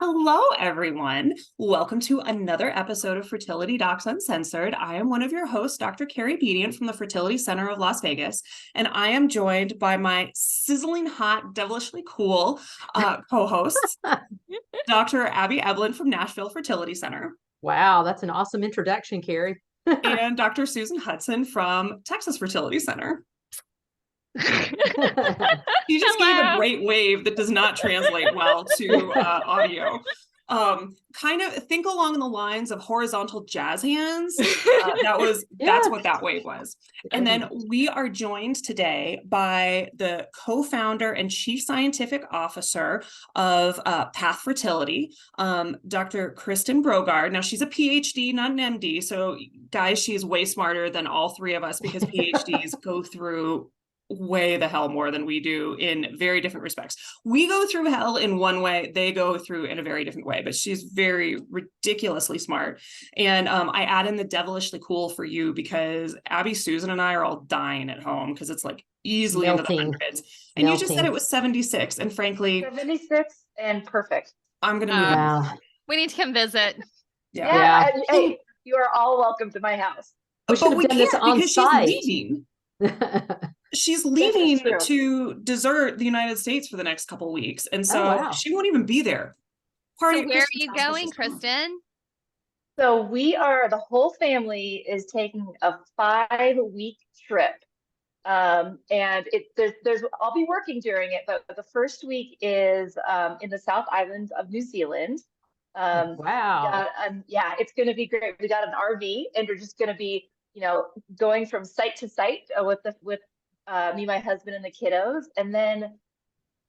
Hello, everyone. Welcome to another episode of Fertility Docs Uncensored. I am one of your hosts, Dr. Carrie Bedient from the Fertility Center of Las Vegas, and I am joined by my sizzling hot, devilishly cool co-hosts, Dr. Abby Eblen from Nashville Fertility Center. Wow, that's an awesome introduction, Carrie. And Dr. Susan Hudson from Texas Fertility Center. You just gave a great wave that does not translate well to audio. Kind of think along the lines of horizontal jazz hands. That's what that wave was. And then we are joined today by the co-founder and chief scientific officer of Path Fertility, Dr. Kristin Brogaard. Now she's a PhD, not an MD. So guys, she's way smarter than all three of us because PhDs go through way the hell more than we do in very different respects. We go through hell in one way, they go through in a very different way, but she's very ridiculously smart. And I add in the devilishly cool for you because Abby, Susan, and I are all dying at home because it's like easily into the hundreds. And you just said it was 76, and frankly 76 and perfect. I'm gonna move in. We need to come visit. Yeah. And, hey, you are all welcome to my house. We should have done this on site. She's leaving. She's leaving to desert the United States for the next couple of weeks. And so she won't even be there. So where are you going, Kristin? So the whole family is taking a 5-week trip. And I'll be working during it, but the first week is in the South Island of New Zealand. Wow. It's going to be great. We got an RV and we're just going to be, going from site to site with me, my husband, and the kiddos. And then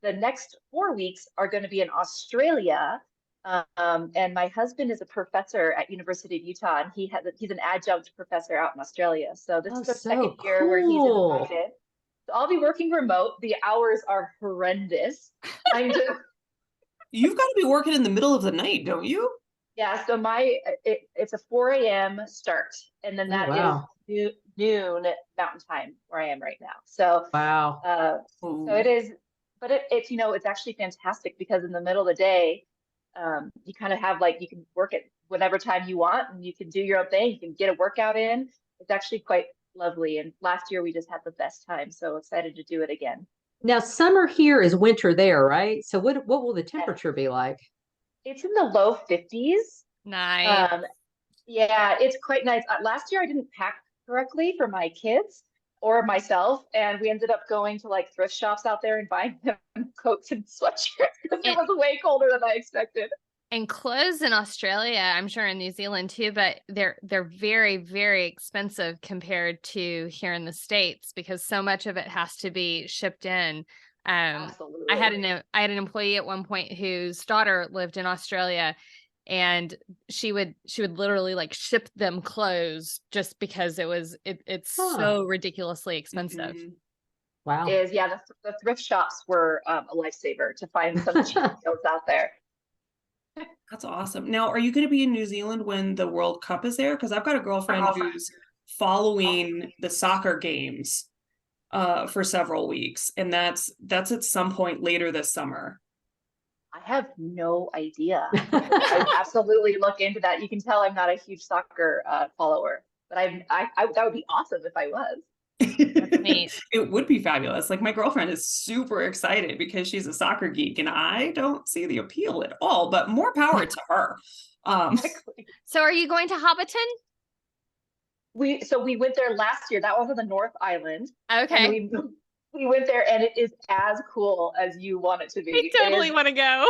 the next 4 weeks are going to be in Australia. And my husband is a professor at University of Utah, and he's an adjunct professor out in Australia. So this is the second year where he's invited. So I'll be working remote. The hours are horrendous. You've got to be working in the middle of the night, don't you? Yeah, so it's a 4 a.m. start, and then that is noon Mountain Time where I am right now. So so it is, but it's it's actually fantastic because in the middle of the day, you kind of have you can work at whatever time you want, and you can do your own thing. You can get a workout in. It's actually quite lovely. And last year we just had the best time, so excited to do it again. Now summer here is winter there, right? So what will the temperature be like? It's in the low 50s. Nice. It's quite nice. Last year I didn't pack correctly for my kids or myself, and we ended up going to thrift shops out there and buying them coats and sweatshirts because it was way colder than I expected. And clothes in Australia, I'm sure in New Zealand too, but they're very, very expensive compared to here in the States because so much of it has to be shipped in. Absolutely. I had an employee at one point whose daughter lived in Australia, and she would literally ship them clothes just because it's so ridiculously expensive. Mm-hmm. Wow. The thrift shops were a lifesaver to find some cheap deals out there. That's awesome. Now, are you going to be in New Zealand when the World Cup is there? Because I've got a girlfriend who's following the soccer games for several weeks, and that's at some point later this summer. I have no idea. I absolutely look into that. You can tell I'm not a huge soccer follower, but I that would be awesome if I was. That's neat. It would be fabulous. My girlfriend is super excited because she's a soccer geek, and I don't see the appeal at all. But more power to her. So, are you going to Hobbiton? We went there last year. That was on the North Island. Okay. We went there, and it is as cool as you want it to be. I totally want to go.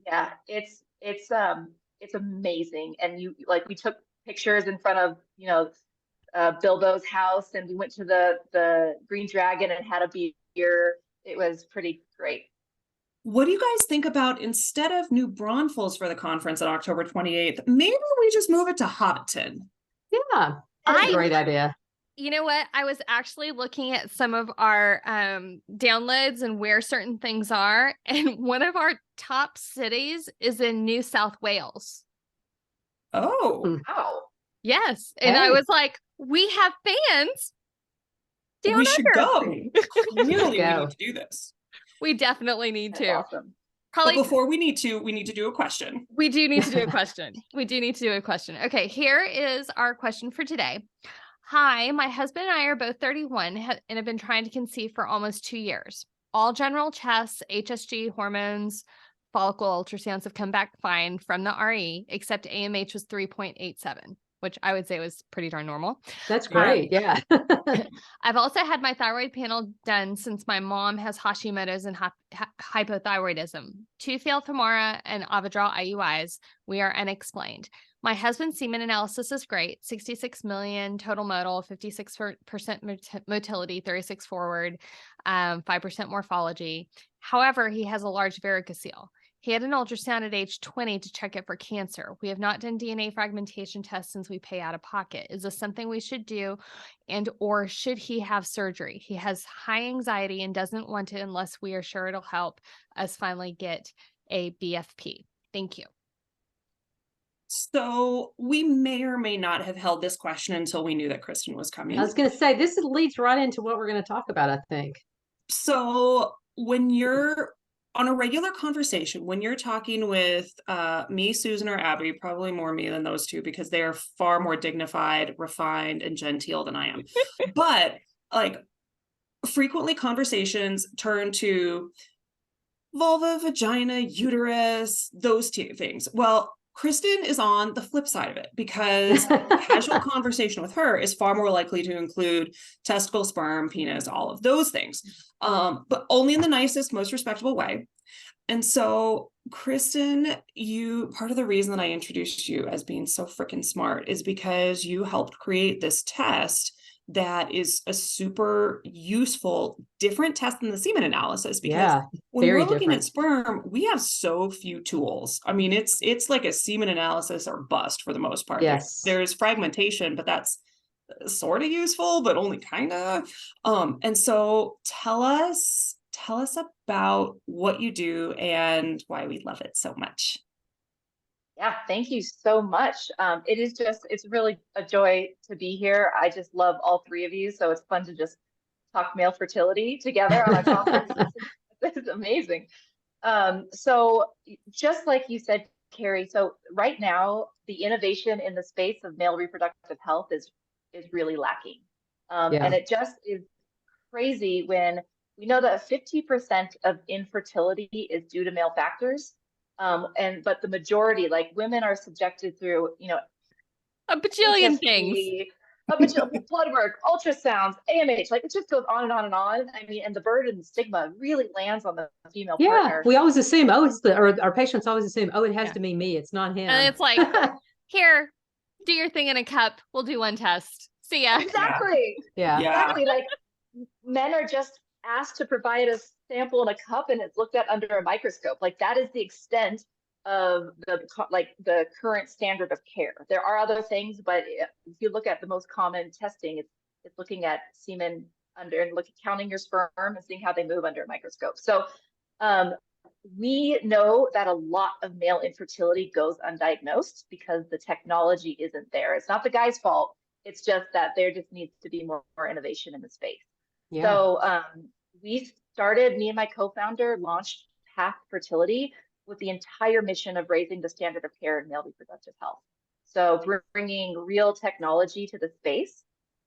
Yeah, it's amazing. And we took pictures in front of Bilbo's house, and we went to the Green Dragon and had a beer. It was pretty great. What do you guys think about, instead of New Braunfels for the conference on October 28th, maybe we just move it to Hobbiton? Yeah, that's a great idea. You know what? I was actually looking at some of our downloads and where certain things are. And one of our top cities is in New South Wales. Oh, wow. Yes. And I was like, we have fans down under. We should go. Clearly, we need to do this. We definitely need to. Awesome. Probably But before we need to do a question. We do need to do a question. Okay, here is our question for today. Hi, my husband and I are both 31 and have been trying to conceive for almost 2 years. All general tests, HSG, hormones, follicle ultrasounds have come back fine from the RE, except AMH was 3.87, which I would say was pretty darn normal. That's great. Yeah. I've also had my thyroid panel done since my mom has Hashimoto's and hypothyroidism, 2 failed femora and Avidral IUIs. We are unexplained. My husband's semen analysis is great. 66 million total modal, 56% motility, 36 forward, 5% morphology. However, he has a large varicocele. He had an ultrasound at age 20 to check it for cancer. We have not done DNA fragmentation tests since we pay out of pocket. Is this something we should do, or should he have surgery? He has high anxiety and doesn't want it unless we are sure it'll help us finally get a BFP. Thank you. So we may or may not have held this question until we knew that Kristin was coming. I was going to say, this leads right into what we're going to talk about, I think. So when you're on a regular conversation, when you're talking with me, Susan, or Abby, probably more me than those two, because they are far more dignified, refined, and genteel than I am. But like frequently conversations turn to vulva, vagina, uterus, those two things. Well, Kristin is on the flip side of it, because casual conversation with her is far more likely to include testicle, sperm, penis, all of those things, but only in the nicest, most respectable way. And so, Kristin, part of the reason that I introduced you as being so freaking smart is because you helped create this test that is a super useful, different test than the semen analysis, because when we're looking at sperm, we have so few tools. I mean, it's like a semen analysis or bust for the most part. Yes. There's fragmentation, but that's sort of useful, but only kind of. And so tell us about what you do and why we love it so much. Yeah, thank you so much. It's really a joy to be here. I just love all three of you. So it's fun to just talk male fertility together on a conference. This is amazing. So just like you said, Carrie, so right now, the innovation in the space of male reproductive health is really lacking. And it just is crazy when we know that 50% of infertility is due to male factors. But the majority, like women, are subjected through, a bajillion things, blood work, ultrasounds, AMH, like it just goes on and on and on. I mean, and the burden and stigma really lands on the female partner. We always assume, our patients always assume, it has to be me. It's not him. And it's like, here, do your thing in a cup. We'll do one test. See ya. Exactly. Yeah. Exactly. Like men are just asked to provide a sample in a cup and it's looked at under a microscope. Like that is the extent of the current standard of care. There are other things, but if you look at the most common testing, it's looking at semen under and counting your sperm and seeing how they move under a microscope. So we know that a lot of male infertility goes undiagnosed because the technology isn't there. It's not the guy's fault. It's just that there just needs to be more innovation in the space. Yeah. So me and my co-founder launched Path Fertility with the entire mission of raising the standard of care in male reproductive health. So bringing real technology to the space.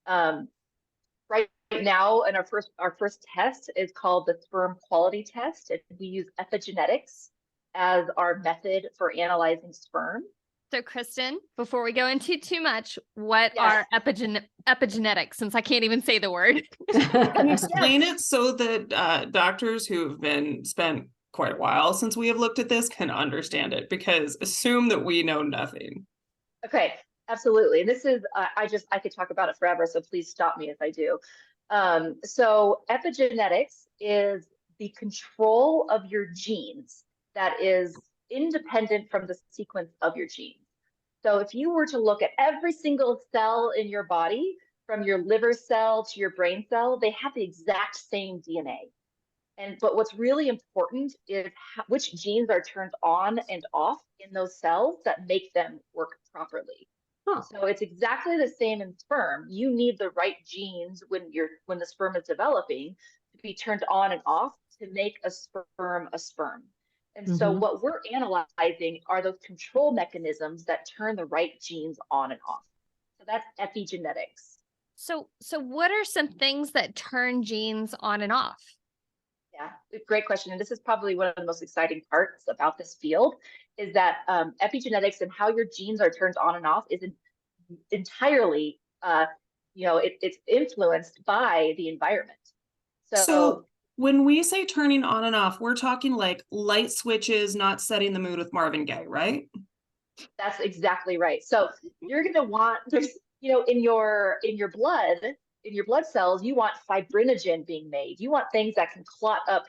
Right now, and our first test is called the sperm quality test. We use epigenetics as our method for analyzing sperm. So, Kristin, before we go into too much, what are epigenetics? Since I can't even say the word, can you explain it so that doctors who've been spent quite a while since we have looked at this can understand it? Because assume that we know nothing. Okay, absolutely. And this is I could talk about it forever, so please stop me if I do. So epigenetics is the control of your genes that is independent from the sequence of your genes. So if you were to look at every single cell in your body, from your liver cell to your brain cell, they have the exact same DNA. But what's really important is which genes are turned on and off in those cells that make them work properly. Huh. So it's exactly the same in sperm. You need the right genes when the sperm is developing to be turned on and off to make a sperm a sperm. And so what we're analyzing are those control mechanisms that turn the right genes on and off. So that's epigenetics. So what are some things that turn genes on and off? Yeah, great question. And this is probably one of the most exciting parts about this field is that epigenetics and how your genes are turned on and off is entirely, it's influenced by the environment. So when we say turning on and off, we're talking like light switches, not setting the mood with Marvin Gaye, right? That's exactly right. So you're going to want, in your blood cells, you want fibrinogen being made. You want things that can clot up,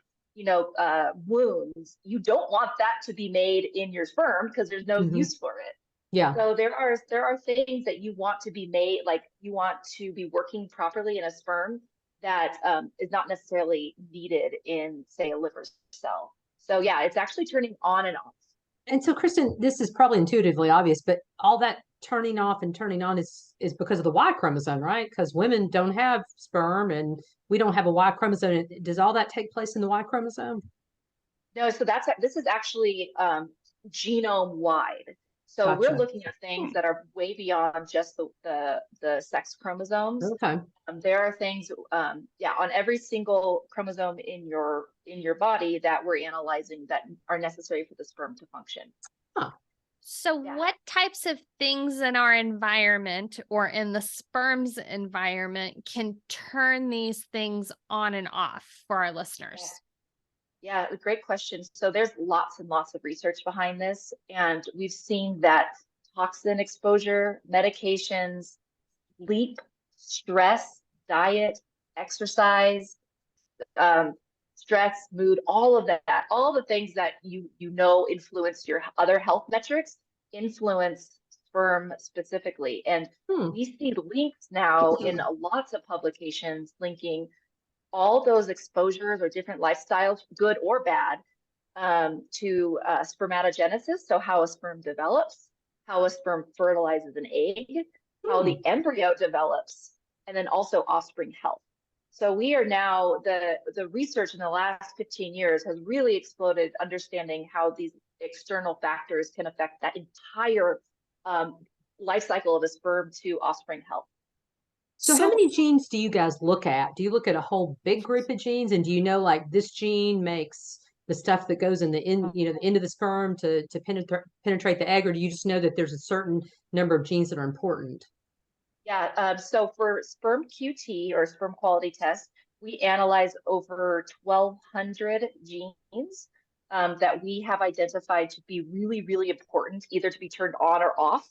wounds. You don't want that to be made in your sperm because there's no use for it. Yeah. So there are things that you want to be made, like you want to be working properly in a sperm that is not necessarily needed in, say, a liver cell. So yeah, it's actually turning on and off. And so, Kristin, this is probably intuitively obvious, but all that turning off and turning on is because of the Y chromosome, right? Because women don't have sperm and we don't have a Y chromosome. Does all that take place in the Y chromosome? No, so this is actually genome wide. So Gotcha. we're looking at things that are way beyond just the sex chromosomes. Okay. There are things, on every single chromosome in your body that we're analyzing that are necessary for the sperm to function. Huh. So what types of things in our environment or in the sperm's environment can turn these things on and off for our listeners? Yeah, great question. So there's lots and lots of research behind this, and we've seen that toxin exposure, medications, sleep, stress, diet, exercise, stress, mood, all of that, all the things that you influence your other health metrics, influence sperm specifically. And we see links now in lots of publications linking all those exposures or different lifestyles, good or bad, to spermatogenesis. So how a sperm develops, how a sperm fertilizes an egg, how the embryo develops, and then also offspring health. So we are now, the research in the last 15 years has really exploded understanding how these external factors can affect that entire life cycle of a sperm to offspring health. So how many genes do you guys look at? Do you look at a whole big group of genes, and do you know like this gene makes the stuff that goes in the end of the sperm to penetrate the egg, or do you just know that there's a certain number of genes that are important? Yeah, so for SpermQT or sperm quality test, we analyze over 1,200 genes that we have identified to be really, really important, either to be turned on or off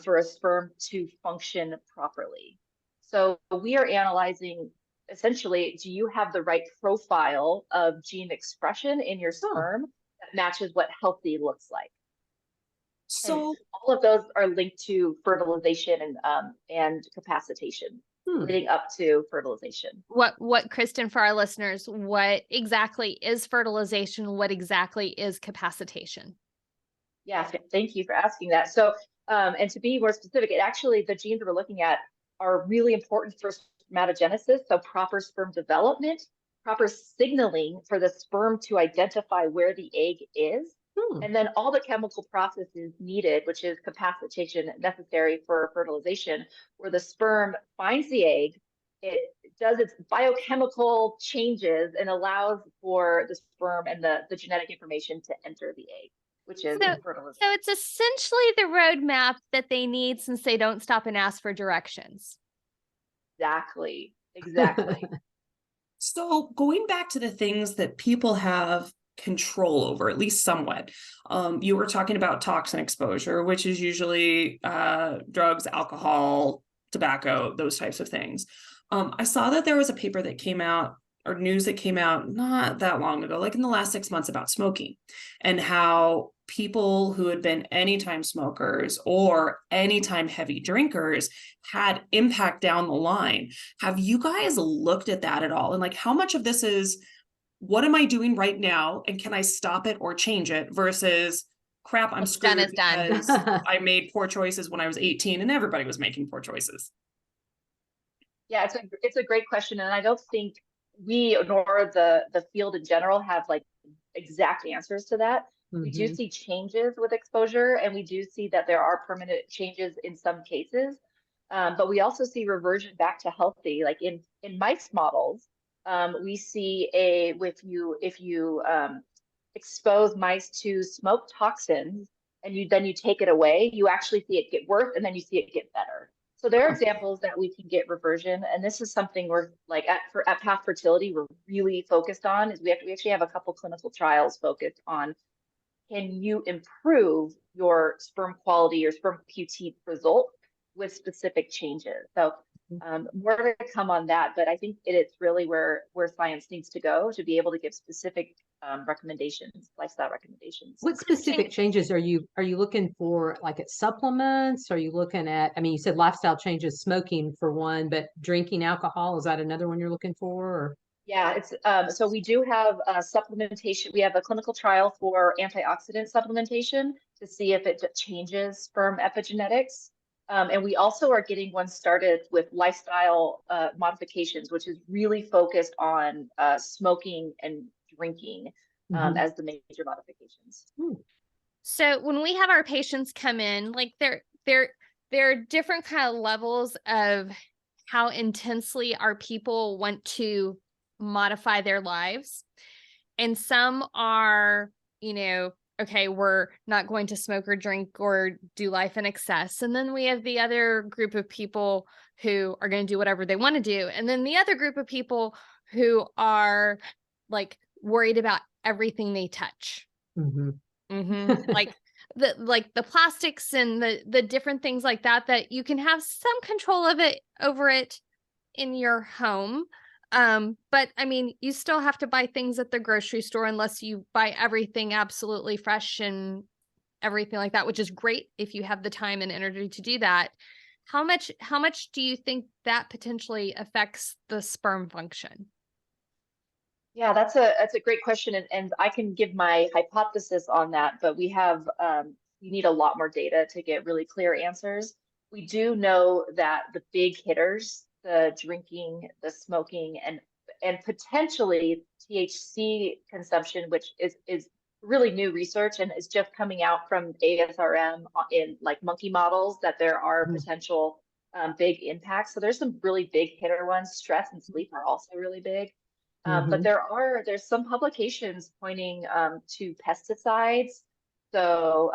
for a sperm to function properly. So we are analyzing, essentially, do you have the right profile of gene expression in your sperm that matches what healthy looks like? So and all of those are linked to fertilization and capacitation, leading up to fertilization. What Kristin, for our listeners, what exactly is fertilization? What exactly is capacitation? Yeah, thank you for asking that. So, and to be more specific, the genes we're looking at are really important for spermatogenesis. So proper sperm development, proper signaling for the sperm to identify where the egg is. And then all the chemical processes needed, which is capacitation necessary for fertilization, where the sperm finds the egg, it does its biochemical changes and allows for the sperm and the genetic information to enter the egg, which is fertilization. So it's essentially the roadmap that they need since they don't stop and ask for directions. Exactly. So going back to the things that people have control over, at least somewhat. You were talking about toxin exposure, which is usually drugs, alcohol, tobacco, those types of things. I saw that there was a paper that came out or news that came out not that long ago, like in the last 6 months, about smoking and how people who had been anytime smokers or anytime heavy drinkers had impact down the line. Have you guys looked at that at all? And like how much of this is what am I doing right now? And can I stop it or change it versus crap, I'm screwed because I made poor choices when I was 18 and everybody was making poor choices. Yeah, it's a great question. And I don't think we nor the field in general have like exact answers to that. We do see changes with exposure, and we do see that there are permanent changes in some cases. But we also see reversion back to healthy. Like in mice models, we see if you expose mice to smoke toxins and then you take it away, you actually see it get worse, and then you see it get better. So there are examples that we can get reversion, and this is something we're like at Path Fertility we're really focused on. Is we actually have a couple clinical trials focused on, can you improve your sperm quality or SpermQT result with specific changes? So more to come on that, but I think it's really where science needs to go to be able to give specific recommendations, lifestyle recommendations. What specific changes are you looking for? Like at supplements? Are you looking at? I mean, you said lifestyle changes, smoking for one, but drinking alcohol, is that another one you're looking for? Or? Yeah, it's so we do have supplementation. We have a clinical trial for antioxidant supplementation to see if it changes sperm epigenetics. And we also are getting one started with lifestyle modifications, which is really focused on smoking and drinking as the major modifications. So when we have our patients come in, like there are different kind of levels of how intensely our people want to modify their lives. And some are, okay, we're not going to smoke or drink or do life in excess. And then we have the other group of people who are going to do whatever they want to do. And then the other group of people who are like worried about everything they touch. Like the plastics and the different things like that you can have some control of it over it in your home. But I mean, you still have to buy things at the grocery store unless you buy everything absolutely fresh and everything like that, which is great if you have the time and energy to do that. How much do you think that potentially affects the sperm function? Yeah, that's a great question, and I can give my hypothesis on that, but we need a lot more data to get really clear answers. We do know that the big hitters, the drinking, the smoking, and potentially THC consumption, which is really new research and is just coming out from ASRM in like monkey models, that there are potential big impacts. So there's some really big hitter ones. Stress and sleep are also really big. But there's some publications pointing to pesticides. So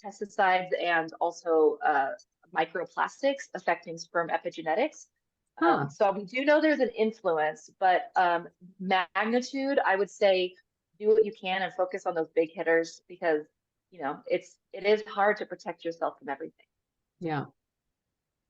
pesticides and also microplastics affecting sperm epigenetics. So we do know there's an influence, but magnitude, I would say, do what you can and focus on those big hitters, because it is hard to protect yourself from everything. Yeah.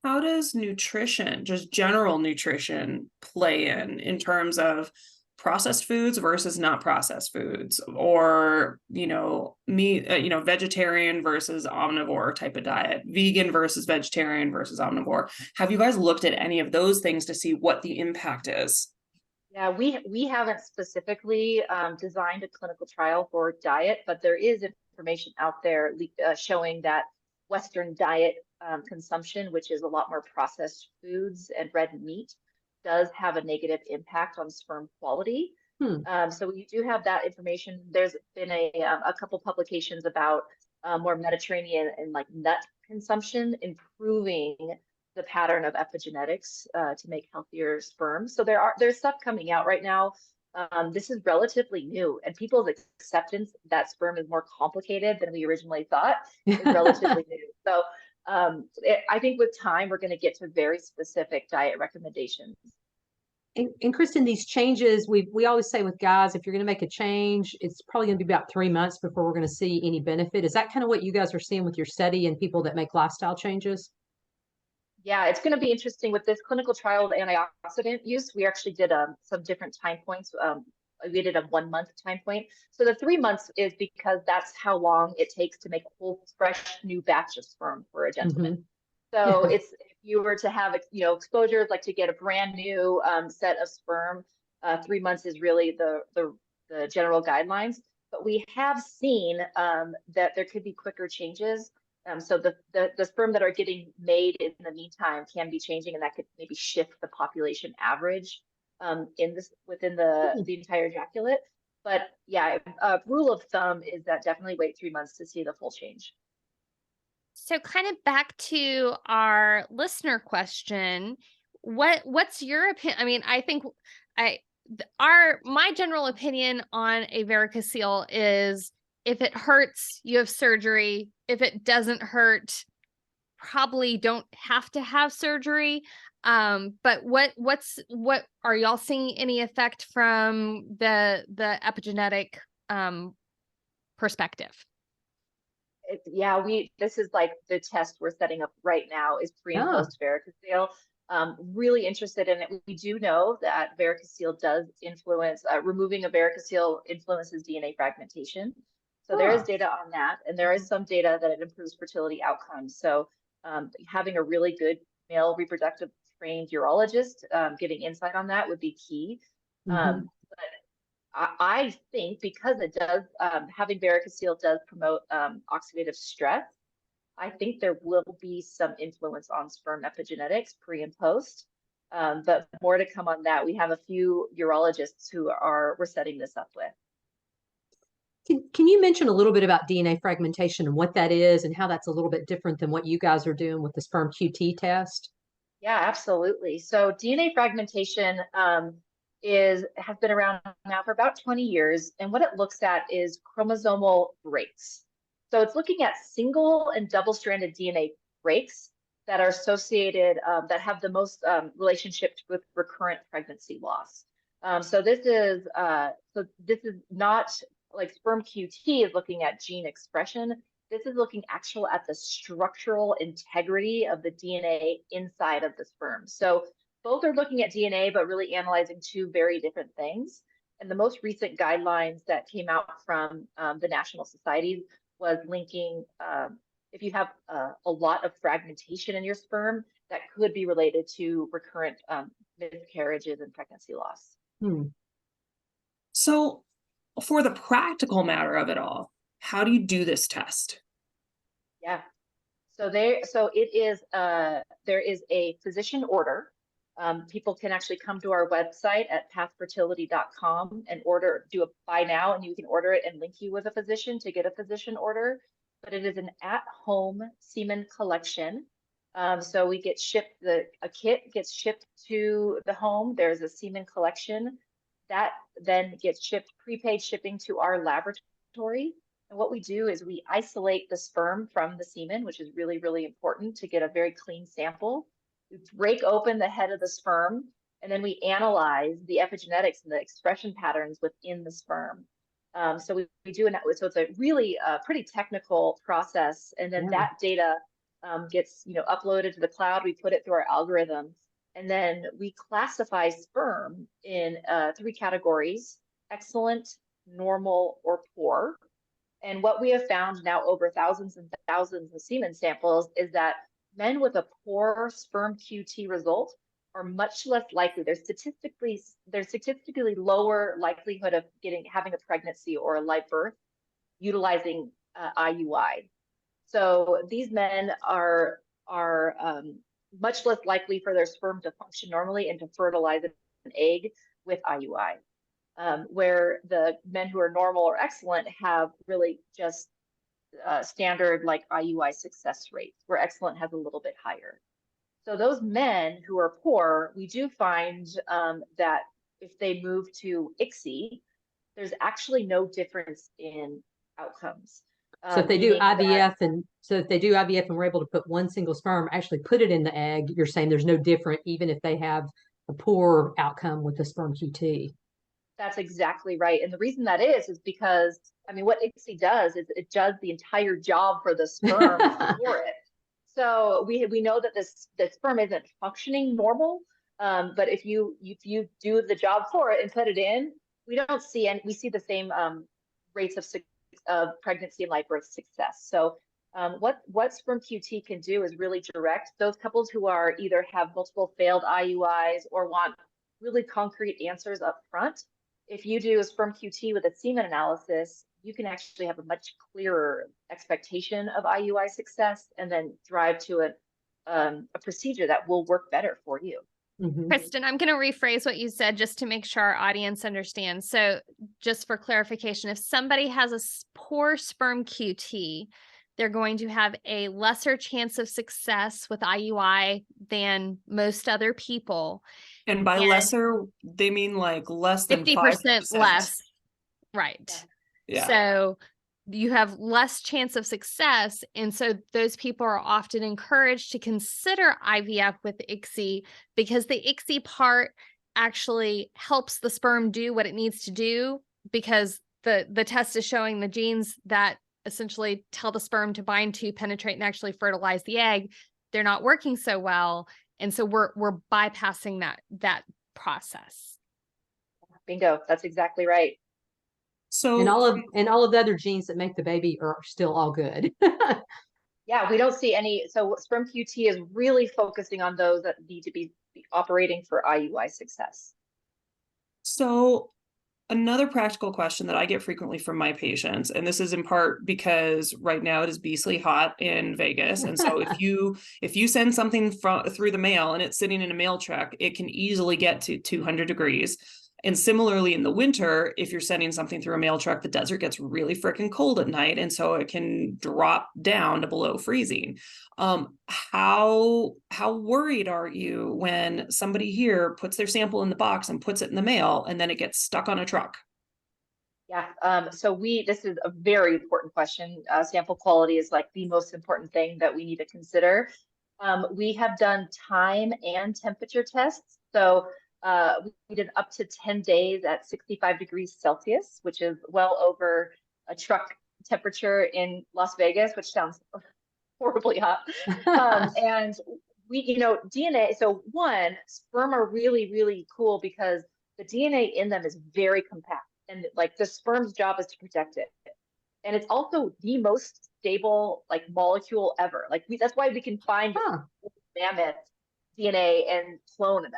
How does nutrition, just general nutrition, play in terms of processed foods versus not processed foods, or meat, vegetarian versus omnivore type of diet, vegan versus vegetarian versus omnivore? Have you guys looked at any of those things to see what the impact is? Yeah, we haven't specifically designed a clinical trial for diet, but there is information out there showing that Western diet consumption, which is a lot more processed foods and red meat, does have a negative impact on sperm quality. So we do have that information. There's been a couple publications about more Mediterranean and like nut consumption improving the pattern of epigenetics to make healthier sperm. So there's stuff coming out right now. This is relatively new, and people's acceptance that sperm is more complicated than we originally thought is relatively new. So I think with time, we're going to get to very specific diet recommendations. And Kristin, these changes, we always say with guys, if you're going to make a change, it's probably going to be about 3 months before we're going to see any benefit. Is that kind of what you guys are seeing with your study and people that make lifestyle changes? Yeah, it's going to be interesting with this clinical trial of antioxidant use. We actually did some different time points. We did a 1 month time point. So the 3 months is because that's how long it takes to make a whole fresh new batch of sperm for a gentleman. So if you were to have exposures, like to get a brand new set of sperm, 3 months is really the general guidelines. But we have seen that there could be quicker changes. So the sperm that are getting made in the meantime can be changing, and that could maybe shift the population average within the entire ejaculate. But yeah, rule of thumb is that definitely wait 3 months to see the full change. So kind of back to our listener question, what's your opinion? I mean, I think my general opinion on a varicocele is if it hurts, you have surgery. If it doesn't hurt, probably don't have to have surgery. But what are y'all seeing any effect from the epigenetic perspective? Yeah, this is like the test we're setting up right now is pre and post varicocele. Really interested in it. We do know that varicocele does influence, removing a varicocele influences DNA fragmentation. So there is data on that, and there is some data that it improves fertility outcomes. So having a really good male reproductive trained urologist getting insight on that would be key. But I think because it does, having varicocele does promote oxidative stress, I think there will be some influence on sperm epigenetics pre and post. But more to come on that. We have a few urologists who we're setting this up with. Can you mention a little bit about DNA fragmentation and what that is and how that's a little bit different than what you guys are doing with the SpermQT test? Yeah, absolutely. So DNA fragmentation has been around now for about 20 years. And what it looks at is chromosomal breaks. So it's looking at single and double-stranded DNA breaks that are associated, that have the most relationship with recurrent pregnancy loss. So this is not like SpermQT is looking at gene expression. This is looking at the structural integrity of the DNA inside of the sperm. So both are looking at DNA, but really analyzing two very different things. And the most recent guidelines that came out from the national societies was linking, if you have a lot of fragmentation in your sperm, that could be related to recurrent miscarriages and pregnancy loss. So for the practical matter of it all, how do you do this test? Yeah, so there is a physician order. People can actually come to our website at pathfertility.com and do a buy now, and you can order it and link you with a physician to get a physician order. But it is an at-home semen collection. So we get shipped, a kit gets shipped to the home. There's a semen collection that then gets shipped, prepaid shipping to our laboratory. And what we do is we isolate the sperm from the semen, which is really, really important to get a very clean sample. We break open the head of the sperm, and then we analyze the epigenetics and the expression patterns within the sperm. So we do an, so it's a really pretty technical process, and then that data gets uploaded to the cloud. We put it through our algorithm, and then we classify sperm in 3 categories: excellent, normal, or poor. And what we have found now over thousands and thousands of semen samples is that men with a poor SpermQT result are much less likely. There's statistically lower likelihood of having a pregnancy or a live birth utilizing IUI. So these men are much less likely for their sperm to function normally and to fertilize an egg with IUI. Where the men who are normal or excellent have really just standard like IUI success rates, where excellent has a little bit higher. So those men who are poor, we do find that if they move to ICSI, there's actually no difference in outcomes. So if they do IVF and we're able to put one single sperm, actually put it in the egg, you're saying there's no different even if they have a poor outcome with the SpermQT. That's exactly right. And the reason that is because, I mean, what ICSI does is it does the entire job for the sperm for it. So we know that the sperm isn't functioning normal, but if you do the job for it and put it in, we don't see we see the same rates of pregnancy and live birth success. So what SpermQT can do is really direct those couples who are either have multiple failed IUIs or want really concrete answers up front. If you do a SpermQT with a semen analysis, you can actually have a much clearer expectation of IUI success and then drive to a procedure that will work better for you. Kristin, I'm going to rephrase what you said just to make sure our audience understands. So just for clarification, if somebody has a poor SpermQT, they're going to have a lesser chance of success with IUI than most other people. And by lesser, they mean like less than 50% 5%. less. Right. Yeah. So you have less chance of success. And so those people are often encouraged to consider IVF with ICSI because the ICSI part actually helps the sperm do what it needs to do, because the test is showing the genes that essentially tell the sperm to bind to, penetrate, and actually fertilize the egg. They're not working so well. And so we're bypassing that process. Bingo. That's exactly right. So and all of the other genes that make the baby are still all good. Yeah, we don't see any. So SpermQT is really focusing on those that need to be operating for IUI success. So another practical question that I get frequently from my patients, and this is in part because right now it is beastly hot in Vegas. And so if you send something through the mail and it's sitting in a mail truck, it can easily get to 200 degrees. And similarly, in the winter, if you're sending something through a mail truck, the desert gets really freaking cold at night. And so it can drop down to below freezing. How worried are you when somebody here puts their sample in the box and puts it in the mail and then it gets stuck on a truck? Yeah. So this is a very important question. Sample quality is like the most important thing that we need to consider. We have done time and temperature tests. So we did up to 10 days at 65 degrees Celsius, which is well over a truck temperature in Las Vegas, which sounds horribly hot. And we, DNA, so one, sperm are really, really cool because the DNA in them is very compact, and like the sperm's job is to protect it. And it's also the most stable like molecule ever. Like that's why we can find mammoth DNA and clone them,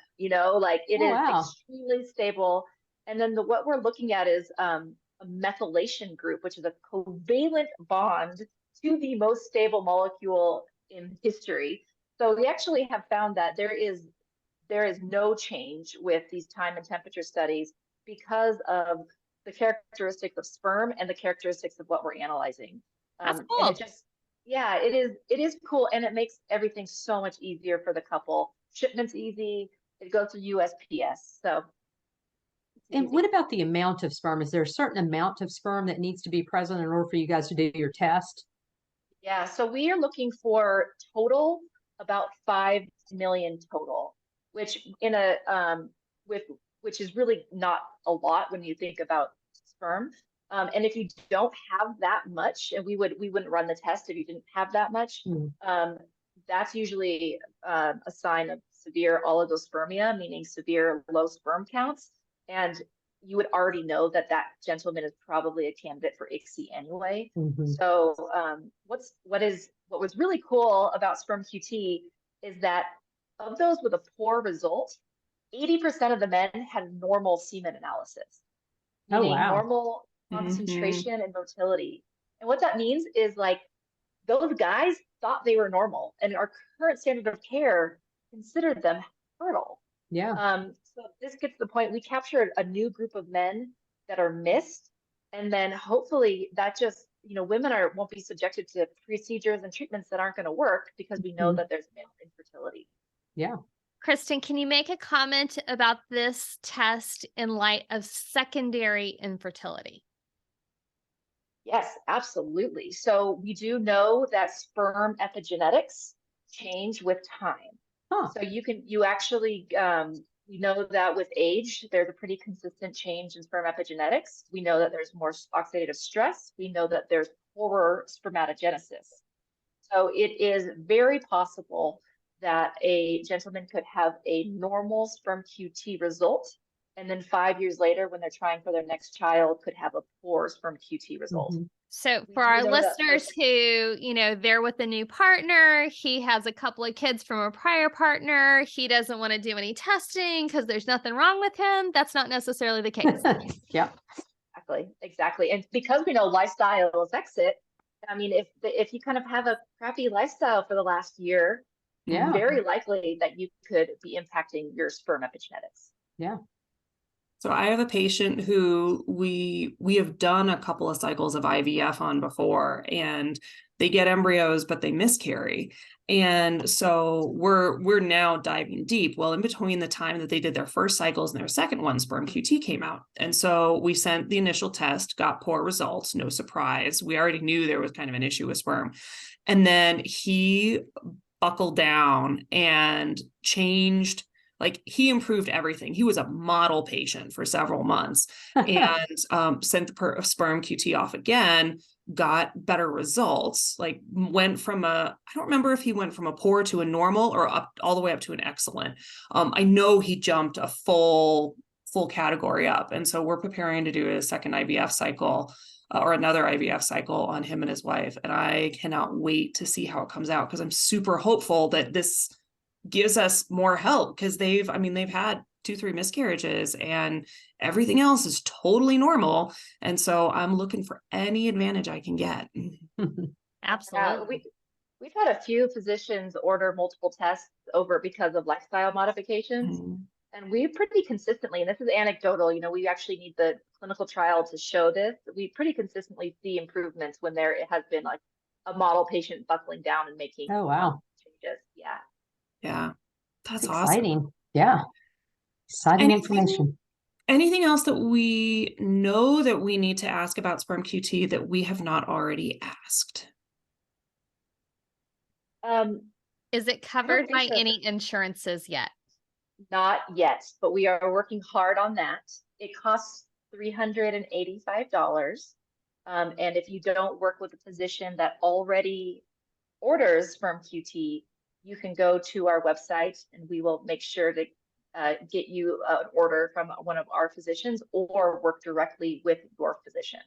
like it is extremely stable. And then what we're looking at is a methylation group, which is a covalent bond to the most stable molecule in history. So we actually have found that there is no change with these time and temperature studies because of the characteristics of sperm and the characteristics of what we're analyzing. That's cool. And it is cool, and it makes everything so much easier for the couple. Shipment's easy. It goes to USPS. So. And what about the amount of sperm? Is there a certain amount of sperm that needs to be present in order for you guys to do your test? Yeah, so we are looking for total about 5 million total, which which is really not a lot when you think about sperm. And if you don't have that much, and we wouldn't run the test if you didn't have that much, that's usually a sign of severe oligospermia, meaning severe low sperm counts. And you would already know that gentleman is probably a candidate for ICSI anyway. So what was really cool about SpermQT is that of those with a poor result, 80% of the men had normal semen analysis, meaning normal concentration and motility. And what that means is like those guys thought they were normal, and our current standard of care considered them fertile. Yeah. So this gets to the point we captured a new group of men that are missed, and then hopefully that just women won't be subjected to procedures and treatments that aren't going to work because we know that there's male infertility. Yeah. Kristin, can you make a comment about this test in light of secondary infertility? Yes, absolutely. So we do know that sperm epigenetics change with time. So we know that with age, there's a pretty consistent change in sperm epigenetics. We know that there's more oxidative stress. We know that there's poorer spermatogenesis. So it is very possible that a gentleman could have a normal SpermQT result, and then 5 years later, when they're trying for their next child, could have a poor SpermQT result. So for our listeners who, they're with a new partner, he has a couple of kids from a prior partner, he doesn't want to do any testing because there's nothing wrong with him. That's not necessarily the case. Yeah. Exactly. And because we know lifestyle affects it, I mean, if you kind of have a crappy lifestyle for the last year, Yeah. very likely that you could be impacting your sperm epigenetics. Yeah. So I have a patient who we have done a couple of cycles of IVF on before, and they get embryos, but they miscarry. And so we're now diving deep. Well, in between the time that they did their first cycles and their second one, SpermQT came out. And so we sent the initial test, got poor results, no surprise. We already knew there was kind of an issue with sperm. And then he buckled down and changed, like he improved everything. He was a model patient for several months and sent the SpermQT off again, got better results, like went from I don't remember if he went from a poor to a normal or up all the way up to an excellent. I know he jumped a full category up. And so we're preparing to do a second IVF cycle or another IVF cycle on him and his wife. And I cannot wait to see how it comes out, because I'm super hopeful that this gives us more help, because they've had 2-3 miscarriages and everything else is totally normal. And so I'm looking for any advantage I can get. Absolutely. We've had a few physicians order multiple tests over because of lifestyle modifications. And we pretty consistently, and this is anecdotal, we actually need the clinical trial to show this. We pretty consistently see improvements when it has been like a model patient buckling down and making changes. Yeah. Yeah. That's exciting. awesome. Yeah. Exciting information. Anything else that we know that we need to ask about SpermQT that we have not already asked? Is it covered by any insurances yet? Not yet, but we are working hard on that. It costs $385. And if you don't work with a physician that already orders SpermQT, you can go to our website and we will make sure to get you an order from one of our physicians or work directly with your physician.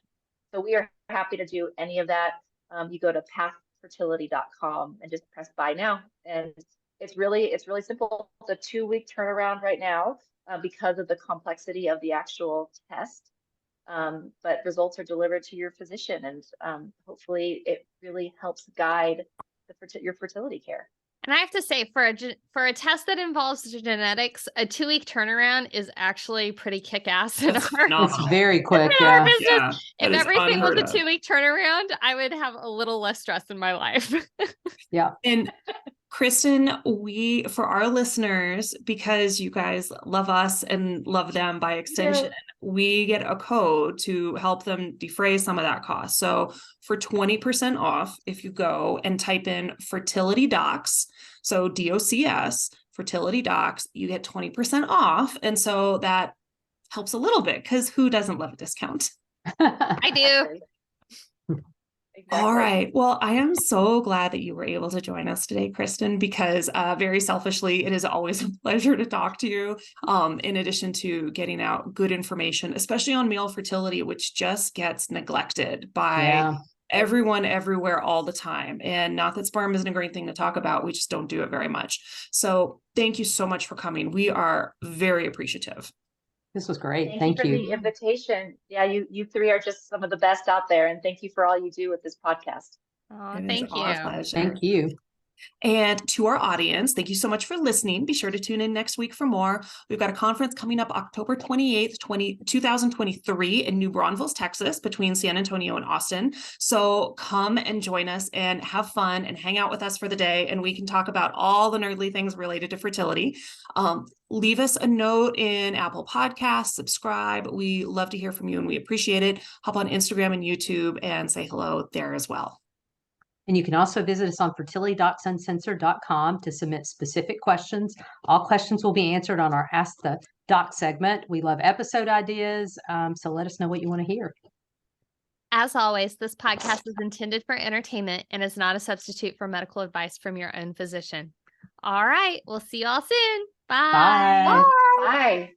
So we are happy to do any of that. You go to pathfertility.com and just press buy now. And it's really simple. It's a 2-week turnaround right now because of the complexity of the actual test. But results are delivered to your physician, and hopefully it really helps guide your fertility care. And I have to say, for a test that involves genetics, a 2-week turnaround is actually pretty kick-ass. It's very quick. Yeah. If everything was a 2-week turnaround, I would have a little less stress in my life. Yeah. And Kristin, for our listeners, because you guys love us and love them by extension, we get a code to help them defray some of that cost. So for 20% off, if you go and type in fertility docs, so DOCS, fertility docs, you get 20% off. And so that helps a little bit, because who doesn't love a discount? I do. Exactly. All right. Well, I am so glad that you were able to join us today, Kristin, because very selfishly, it is always a pleasure to talk to you. In addition to getting out good information, especially on male fertility, which just gets neglected by everyone everywhere all the time. And not that sperm isn't a great thing to talk about, we just don't do it very much. So thank you so much for coming. We are very appreciative. This was great. Thank you for the invitation. Yeah, you three are just some of the best out there. And thank you for all you do with this podcast. Oh, thank you. Thank you. And to our audience, thank you so much for listening. Be sure to tune in next week for more. We've got a conference coming up October 28th, 2023 in New Braunfels, Texas, between San Antonio and Austin. So come and join us and have fun and hang out with us for the day. And we can talk about all the nerdly things related to fertility. Leave us a note in Apple Podcasts, subscribe. We love to hear from you and we appreciate it. Hop on Instagram and YouTube and say hello there as well. And you can also visit us on fertilitydocsuncensored.com to submit specific questions. All questions will be answered on our Ask the Doc segment. We love episode ideas, so let us know what you want to hear. As always, this podcast is intended for entertainment and is not a substitute for medical advice from your own physician. All right, we'll see you all soon. Bye. Bye. Bye.